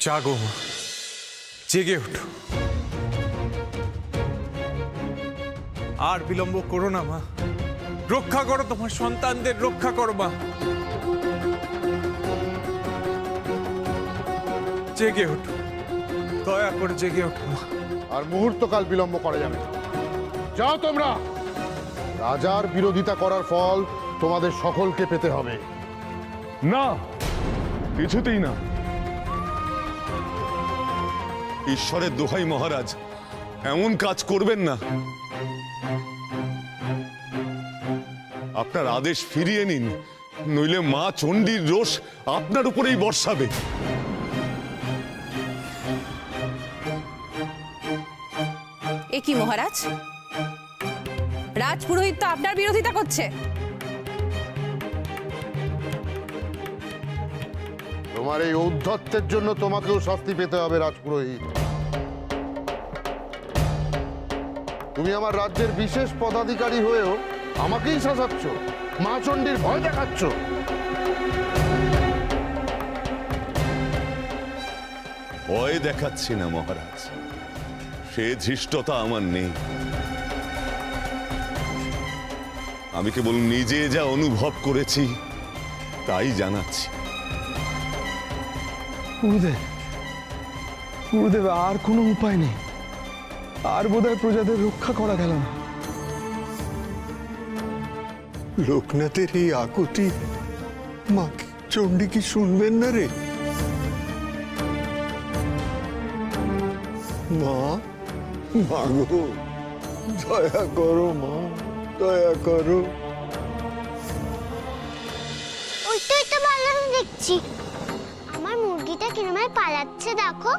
জাগো মা, জেগে ওঠো। আর বিলম্ব করো না মা, রক্ষা করো তোমার সন্তানদের, রক্ষা করো মা। জেগে ওঠো, দয়া করে জেগে ওঠো মা। আর মুহূর্তকাল বিলম্ব করা যাবে না। যাও তোমরা, রাজার বিরোধিতা করার ফল তোমাদের সকলকে পেতে হবে। না, কিছুতেই না। ঈশ্বরের দোহাই মহারাজ, এমন কাজ করবেন না। আপনার আদেশ ফিরিয়ে নিন, নইলে মা চণ্ডীর রোষ আপনার উপরেই বর্ষাবে। এ কি মহারাজ, রাজপুরোহিত তো আপনার বিরোধিতা করছে। তোমার এই ঔদ্ধত্যের জন্য তোমাকেও শাস্তি পেতে হবে রাজপুরোহিত। তুমি আমার রাজ্যের বিশেষ পদাধিকারী হয়েও আমাকেই শাসাচ্ছ, মা চণ্ডীর ভয় দেখাচ্ছ। ভয় দেখাচ্ছি না মহারাজ, সে ধৃষ্টতা আমার নেই। আমি কেবল নিজে যা অনুভব করেছি তাই জানাচ্ছি। গুরুদেব, গুরুদেব, আর কোনো উপায় নেই। আর বোধহয় প্রজাদের রক্ষা করা গেল না। লোকনাথের এই আকুতি মা চণ্ডী কি শুনবেন না রে? মা, মা গো, দয়া করো মা, দয়া করো। ওইটাই তো ভালো দেখছি, আমার মুরগিটা কিরমে পালাচ্ছে দেখো।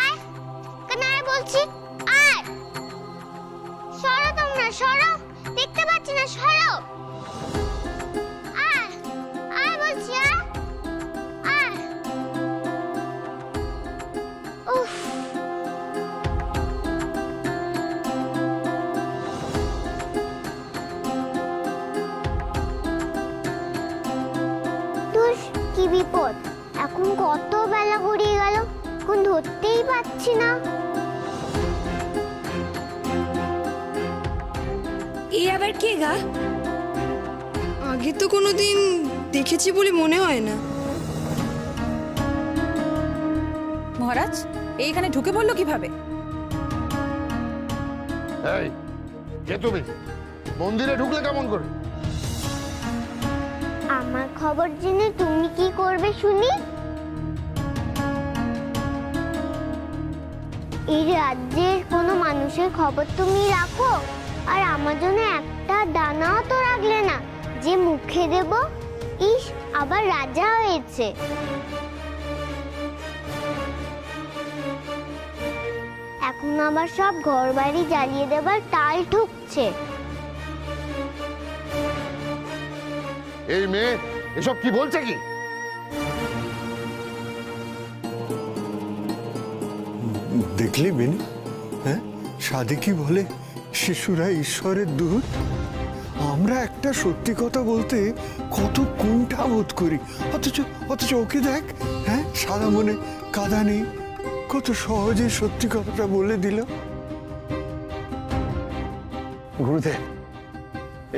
আয় কানাই বলছি, আয়, সরো তোমরা, সরো, দেখতে পাচ্ছি না, সরো। আয় আয় বলছি, আয় আয়। উফ, কি বিপদ, এখন কত বেলা গড়িয়ে গেল, এখন ধরতেই পাচ্ছি না। এই আবার কে গা? আগে তো কোনোদিন দেখেছি বলে মনে হয় না। মহারাজ, এইখানে ঢুকে পড়লো কিভাবে? এই কে তুমি? মন্দিরে ঢুকলে কেমন করে? আমার খবর জেনে তুমি কি করবে শুনি? এই রাজ্যের কোনো মানুষের খবর তুমি রাখো, আর আমার জন্য একটা দানাও তো রাখলে না যে মুখে দেব। ইস, আবার রাজা হয়েছে। এখন আবার সব ঘর বাড়ি জ্বালিয়ে দেবার তাল ঠুকছে। এই মেয়ে এসব কি বলছে কি? দেখলি বেনি, হ্যাঁ, সাধে কি বলে, শিশুরা ঈশ্বরের দূত। আমরা একটা সত্যি কথা বলতে কত কুণ্ঠা বোধ করি, অথচ অথচ ওকে দেখ, হ্যাঁ, সাদা মনে কাদা নেই, কত সহজে সত্যি কথাটা বলে দিল। গুরুদেব,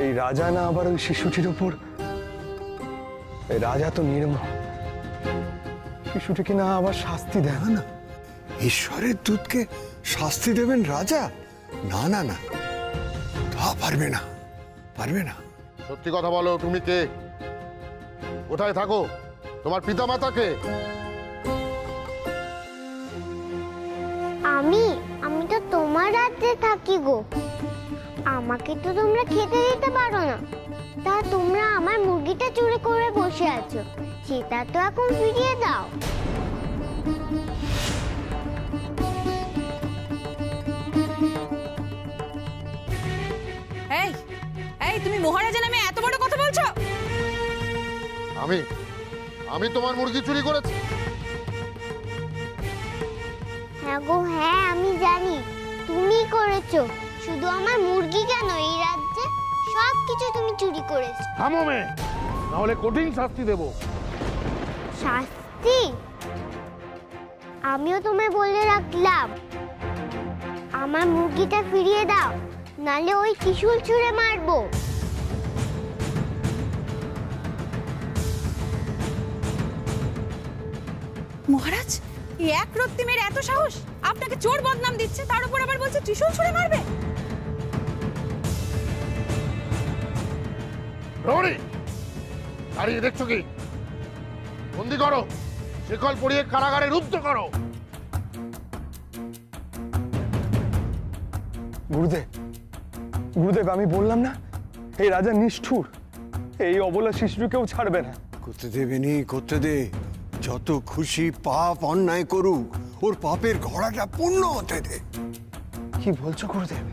এই রাজা না আবার ওই শিশুটির উপর, এই রাজা তো নির্মম, শিশুটিকে না আবার শাস্তি দেয় না। ঈশ্বরের দূতকে শাস্তি দেবেন রাজা? না না না, তা পারবে না, পারবে না। সত্যি কথা বলো, তুমি কে? কোথায় থাকো? তোমার পিতামাতা কে? আমি তো তোমার রাজ্যে থাকি গো। আমাকে তো তোমরা খেতে দিতে পারো না, তা তোমরা আমার মুরগিটা চুরি করে বসে আছো, সেটা তো এখন ফিরিয়ে দাও। এই এই, তুমি মহারাজের নামে এত বড় কথা বলছো? আমি তোমার মুরগি চুরি করেছি? হ্যাঁ গো, হ্যাঁ, আমি জানি তুমি করেছো। শুধু আমার মুরগি কেন, এই রাজ্যে সবকিছু তুমি চুরি করেছো। থামো মেয়ে, নাহলে কঠিন শাস্তি দেব। শাস্তি? আমিও তোমায় বলে রাখলাম, আমার মুরগিটা ফিরিয়ে দাও, নালে ওই ত্রিশূল ছুঁড়ে মারবো। মহারাজ, এই এক রক্তিমের এত সাহস, আপনাকে চোর বদনাম দিচ্ছে, তার উপর আবার বলছে ত্রিশূল ছুঁড়ে মারবে। প্রহরী, দাঁড়িয়ে দেখছো কি? বন্দি করো, শিকল পরিয়ে কারাগারে রুদ্ধ করো। গুরুদেব, গুরুদেব, আমি বললাম না এই রাজা নিষ্ঠুর, এই অবলা শিশুকেও ছাড়বে না। করতে দেবেনি, করতে দে। যত খুশি পাপ অন্যায় করুক, ওর পাপের ঘোড়াটা পূর্ণ হতে দে। কি বলছো গুরুদেব?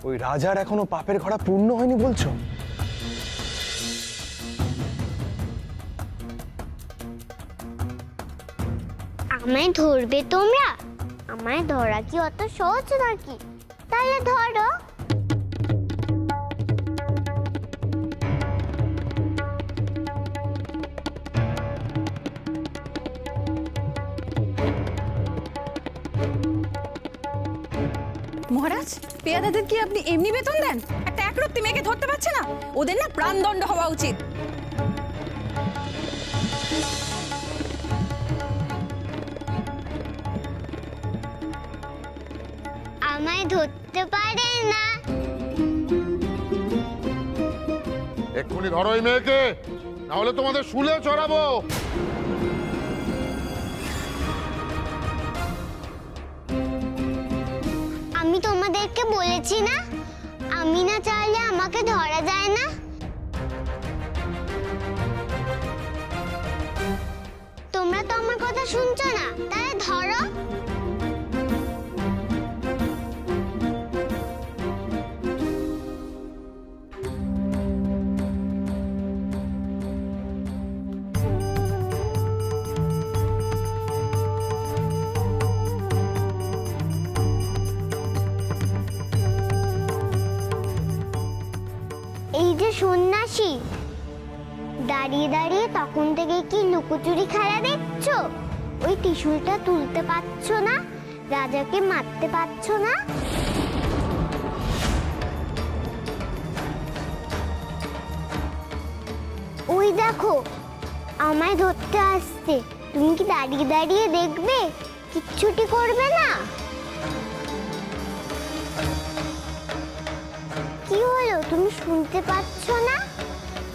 ওই রাজার এখনো পাপের ঘোড়া পূর্ণ হয়নি বলছো? আমায় ধরবে তোমরা? আমায় ধরা কি অত সহজ নাকি? তাহলে ধরো। মহারাজ, পেয়াদাদের কি আপনি এমনি বেতন দেন? একটা একরত্তি মেয়েকে ধরতে পারছে না? ওদের না প্রাণদণ্ড হওয়া উচিত। আমায় ধরতে পারে না। এক্ষুনি ধরো এই মেয়েকে, না হলে তোমাদের শুলে চড়াবো। আমি তোমাদেরকে বলেছি না, আমি না চাইলে আমাকে ধরা যায় না। তোমরা তো আমার কথা শুনছো না, তাহলে ধরো। এই যে সন্ন্যাসী, দাঁড়িয়ে দাঁড়িয়ে তখন থেকে কি লুকোচুরি খেলা দেখছো? ওই ত্রিশূলটা তুলতে পারছো না, রাজাকে মারতে পারছো না। ওই দেখো, আমায় ধরতে আসছে। তুমি কি দাঁড়িয়ে দাঁড়িয়ে দেখবে? কিচ্ছুটি করবে না? কি হলো, তুমি শুনতে পাচ্ছ না?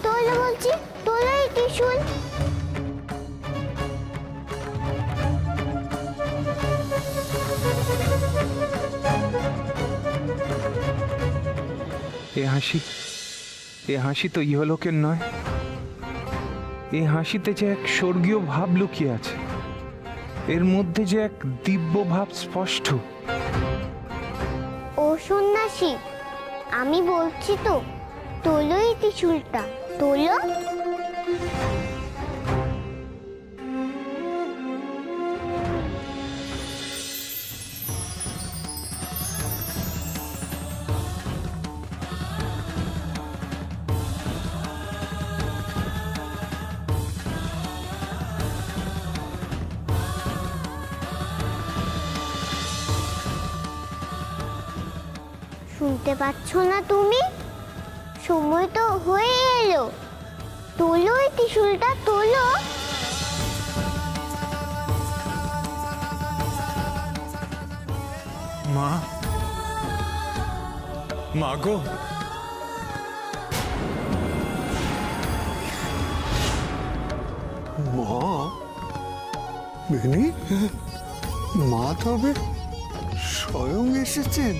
তোলো বলছি, তোলো এই ত্রিশূল। এ হাসি তো ইহলোকের নয়। এ হাসিতে যে এক স্বর্গীয় ভাব লুকিয়ে আছে, এর মধ্যে যে এক দিব্য ভাব স্পষ্ট। ও সন্ন্যাসী, আমি বলছি তো, তোলো এই ত্রিশূলটা, তোলো। শুনতে পাচ্ছ না তুমি? সময় তো হয়ে এলো, তোলো এই ত্রিশূলটা, তোলো। মা, মা গো, মা? বেনি, মা তবে স্বয়ং এসেছেন?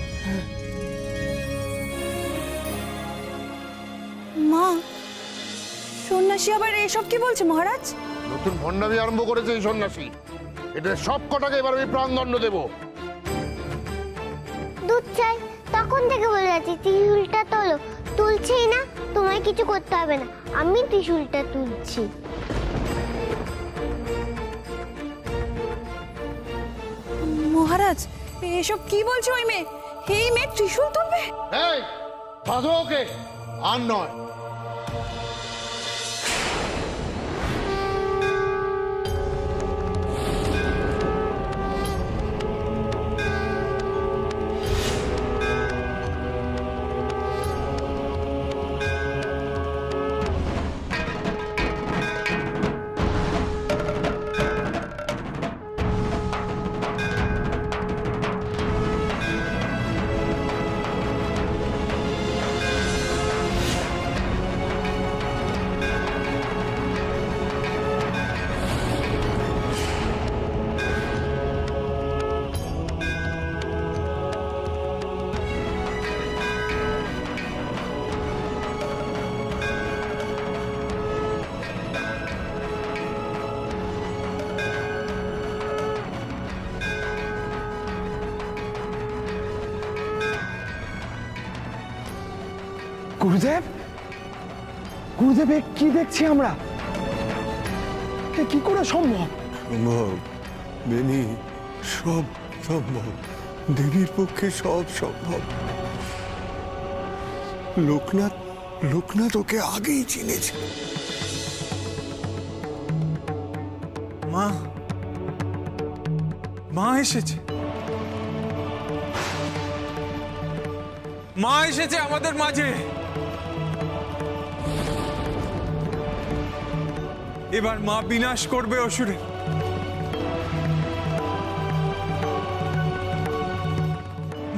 মা, সন্ন্যাসী আবার এসব কি বলছে মহারাজ? নতুন ভণ্ডামি আরম্ভ করেছে এই সন্ন্যাসী। এটা সব কটাকে এবার আমি প্রাণদণ্ড দেবো। দুধ চাই, তখন থেকে বলে যাচ্ছি ত্রিশূলটা তোলো, তুলছেই না। তোমায় কিছু করতে হবে না, আমি ত্রিশূলটা তুলছি। মহারাজ, এসব কি বলছে ওই মেয়ে? এই মেয়ে ত্রিশূল তুলবে? এই, বাঁধো ওকে, আর নয়। গুরুদেব, গুরুদেব এ কি দেখছি আমরা? এ কি করে সম্ভব? সম্ভব বেনি, সব সম্ভব। দেবীর পক্ষে সব সম্ভব। লোকনাথ লোকনাথ ওকে আগেই চিনেছে। মা, মা এসেছে, মা এসেছে আমাদের মাঝে। এবার মা বিনাশ করবে অসুরের।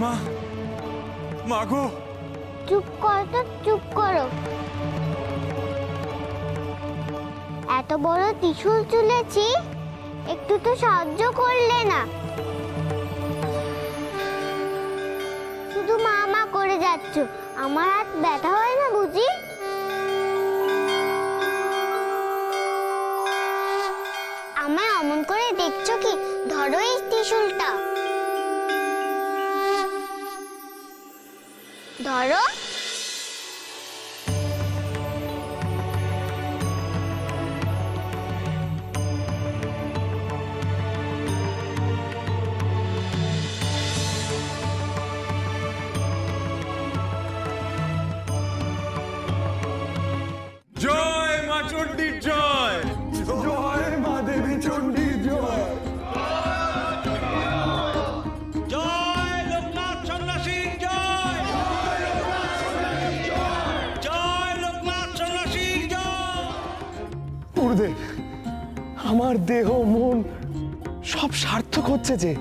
মা, মা গো, চুপ করো তো, চুপ করো। এত বড় ত্রিশূল তুলেছি, একটু তো সাহায্য করলে না। শুধু মা মা করে যাচ্ছ, আমার হাত ব্যথা হয় না বুঝি? আমায় অমন করে দেখছো কি? ধরো এই ত্রিশূলটা, ধরো। জয় মা চণ্ডীর জয়। জয় মা দেবী চণ্ডীর জয়। জয় লোকনাথ সন্ন্যাসীর জয়। জয় লোকনাথ সন্ন্যাসীর জয়। গুরুদেব, আমার দেহ মন সব সার্থক হচ্ছে যে।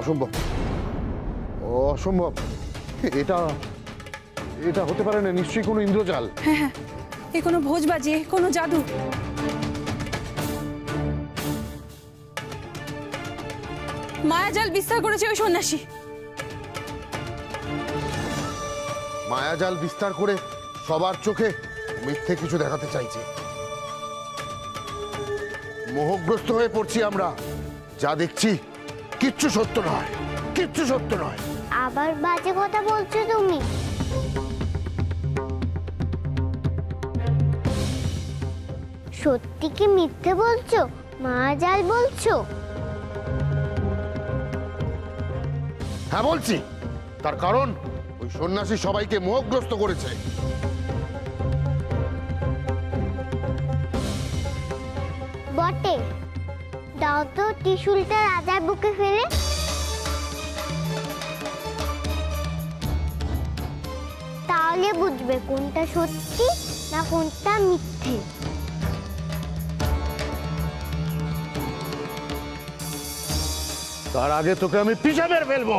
অসম্ভব, অসম্ভব। এটা এটা হতে পারে না, নিশ্চয়ই কোনো ইন্দ্রজাল। এ কোনো ভোজবাজি, এ কোনো জাদু। মায়াজাল বিস্তার করেছে ওই সন্ন্যাসী। মায়াজাল বিস্তার করে সবার চোখে মিথ্যে কিছু দেখাতে চাইছে। মোহগ্রস্ত হয়ে পড়ছি আমরা। যা দেখছি কিচ্ছু সত্য নয়, কিচ্ছু সত্য নয়। আবার বাজে কথা বলছো তুমি। সত্যি কি মিথ্যে বলছো? মায়াজাল বলছো? হ্যাঁ বলছি, তার কারণ ওই সন্ন্যাসী সবাইকে মোহগ্রস্ত করেছে। বটে, দাও তো ত্রিশূলটা রাজার বুকে ফেলে। তাহলে বুঝবে কোনটা সত্যি না কোনটা মিথ্যে। তার আগে তোকে আমি পিষে মেরে ফেলবো।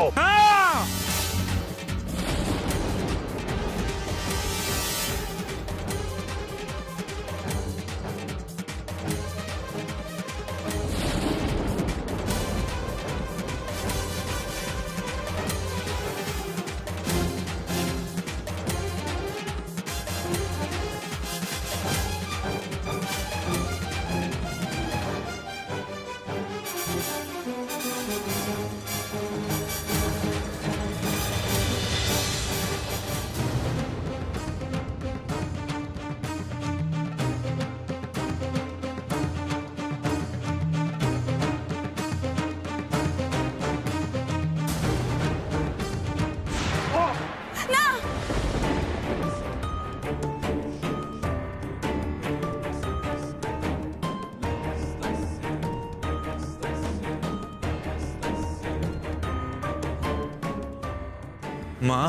মা,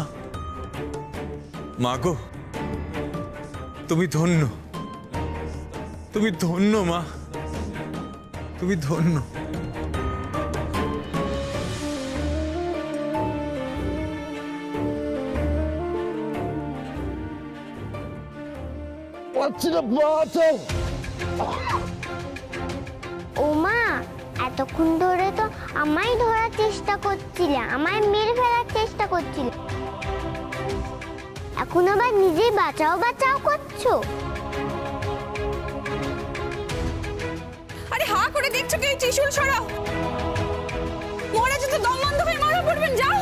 মা গো, তুমি ধন্য, তুমি ধন্য মা, তুমি ধন্য। ও মা, এতক্ষণ ধরে তো আমায় ধরার চেষ্টা করছিলে, আমায় মেরে ফেলার চেষ্টা করছিলে। এখন আবার নিজেই বাঁচাও বাঁচাও করছো। আরে হা করে দেখছো কি? ত্রিশূল সরাও। মহারাজ তো দম বন্ধ হয়ে মারা পড়বেন, যাও।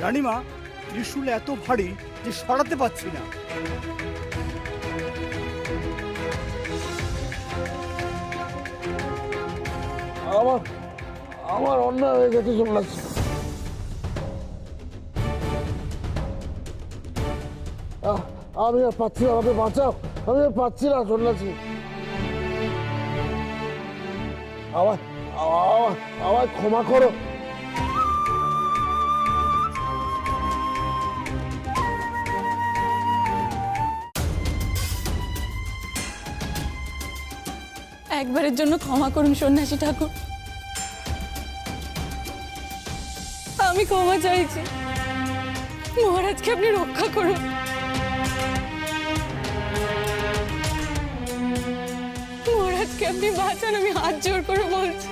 রানীমা, ত্রিশূল এত ভারী যে সরাতে পারছি না। আমার অন্যায় হয়ে গেছে সন্ন্যাসী। আমি আর পাচ্ছি না, আমাকে বাঁচাও, আমি আর পাচ্ছি না সন্ন্যাসী। আমায় ক্ষমা করো। একবারের জন্য ক্ষমা করুন সন্ন্যাসী ঠাকুর, আমি ক্ষমা চাইছি। মহারাজকে আপনি রক্ষা করুন। মহারাজকে আপনি বাঁচান, আমি হাত জোর করে বলছি।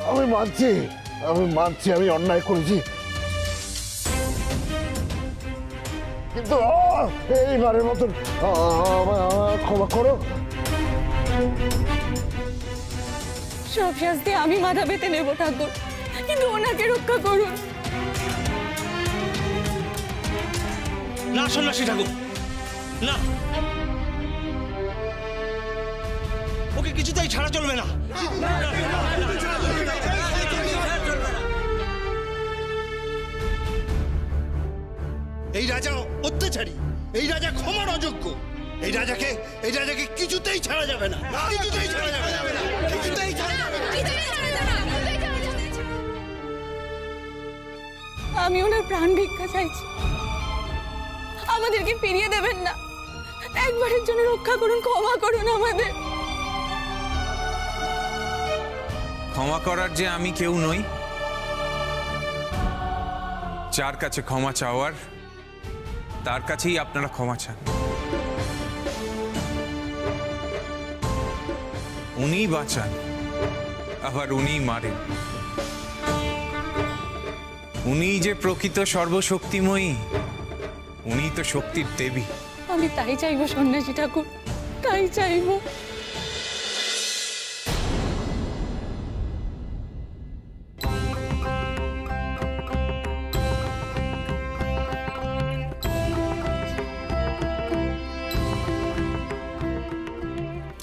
আমি মানছি আমি অন্যায় করেছি, কিন্তু এইবারের মতন ক্ষমা করো। সব শাস্তি আমি মাথা পেতে নেব ঠাকুর, কিন্তু ওনাকে রক্ষা করুন। না সন্ন্যাসী ঠাকুর, না, ওকে কিছুতেই ছাড়া চলবে না। এই রাজা অত্যাচারী, এই রাজা ক্ষমার অযোগ্য। এই রাজাকে কিছুতেই ছাড়া যাবে না, কিছুতেই ছাড়া যাবে না, কিছুতেই ছাড়া যাবে না। আমি ওনার প্রাণ ভিক্ষা চাইছি, আমাদেরকে ফিরিয়ে দেবেন না। একবারের জন্য রক্ষা করুন, ক্ষমা করুন আমাদের। ক্ষমা করার যে আমি কেউ নই, যার কাছে ক্ষমা চাওয়ার তার কাছেই আপনারা ক্ষমা চান। উনিই বাঁচান, আবার উনিই মারেন। উনিই যে প্রকৃত সর্বশক্তিময়ী, উনিই তো শক্তির দেবী। আমি তাই চাইবো সন্ন্যাসী ঠাকুর, তাই চাইবো।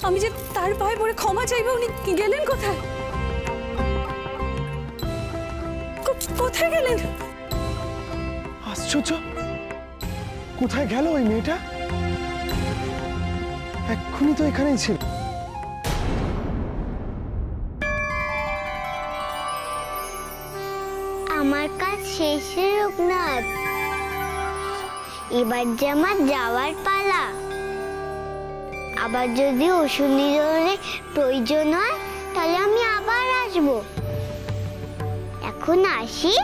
আমি যে তার পায়ে পড়ে ক্ষমা চাইবো, উনি গেলেন কোথায়? কোথায় গেলেন? আশ্চর্য, কোথায় গেল ওই মেয়েটা? এক্ষুনি তো এখানেই ছিল। আমার কাজ শেষ লোকনাথ, এবার যে আমার যাওয়ার পালা। আবার যদি ওষুধ নিধনের প্রয়োজন হয় তাহলে আমি আবার আসবো। এখন আসি।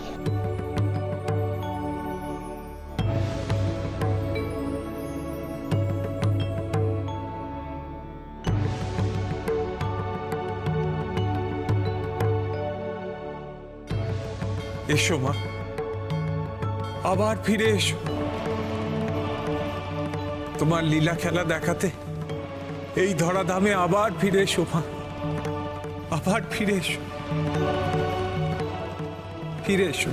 এসো মা, আবার ফিরে এসো। তোমার লীলা খেলা দেখাতে এই ধরাধামে আবার ফিরে এসো মা, আবার ফিরে এসো, ফিরে এসো।